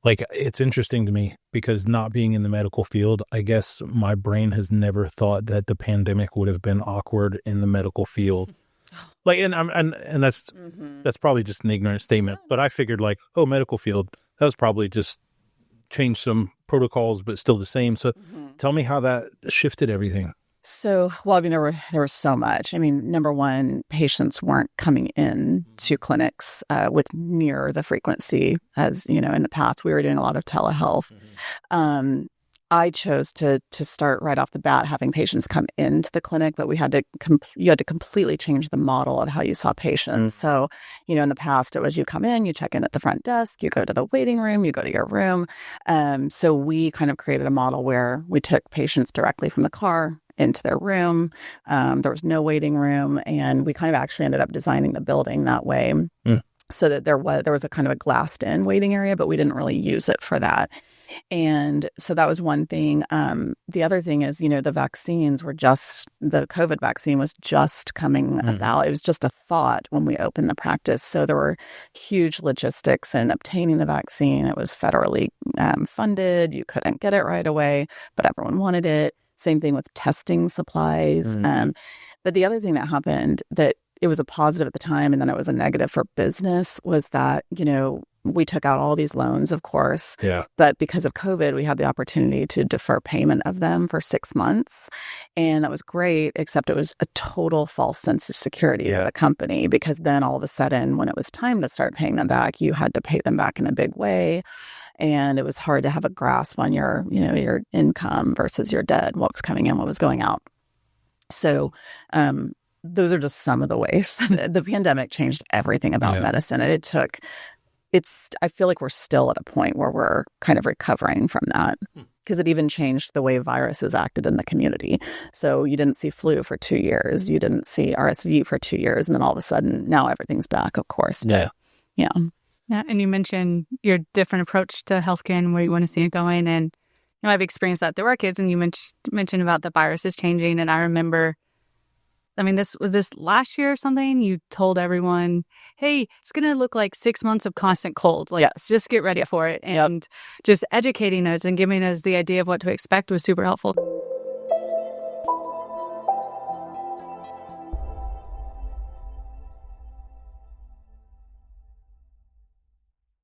Like, it's interesting to me because not being in the medical field, I guess my brain has never thought that the pandemic would have been awkward in the medical field. Like, and that's probably just an ignorant statement, but I figured like, oh, medical field, that was probably just changed some protocols, but still the same. So tell me how that shifted everything. So, well, I mean, there was so much. I mean, number one, patients weren't coming in to clinics with near the frequency as, in the past. We were doing a lot of telehealth. I chose to start right off the bat having patients come into the clinic, but you had to completely change the model of how you saw patients. So, in the past, it was you come in, you check in at the front desk, you go to the waiting room, you go to your room. So we kind of created a model where we took patients directly from the car into their room. There was no waiting room, and we kind of actually ended up designing the building that way so that there was a kind of a glassed-in waiting area, but we didn't really use it for that. And so that was one thing. The other thing is, the COVID vaccine was just coming about. It was just a thought when we opened the practice. So there were huge logistics in obtaining the vaccine. It was federally funded. You couldn't get it right away, but everyone wanted it. Same thing with testing supplies. But the other thing that happened that it was a positive at the time and then it was a negative for business was that, we took out all these loans, of course. Yeah. But because of COVID, we had the opportunity to defer payment of them for 6 months. And that was great, except it was a total false sense of security for the company, because then all of a sudden, when it was time to start paying them back, you had to pay them back in a big way. And it was hard to have a grasp on your income versus your debt, what was coming in, what was going out. So, those are just some of the ways. The pandemic changed everything about medicine. And I feel like we're still at a point where we're kind of recovering from that, because it even changed the way viruses acted in the community. So you didn't see flu for 2 years. You didn't see RSV for 2 years. And then all of a sudden, now everything's back, of course. Yeah. Yeah. Yeah. And you mentioned your different approach to healthcare and where you want to see it going. And, I've experienced that through our kids. And you mentioned about the viruses changing. And I remember, this last year or something, you told everyone, hey, it's going to look like 6 months of constant colds. Just get ready for it. And just educating us and giving us the idea of what to expect was super helpful.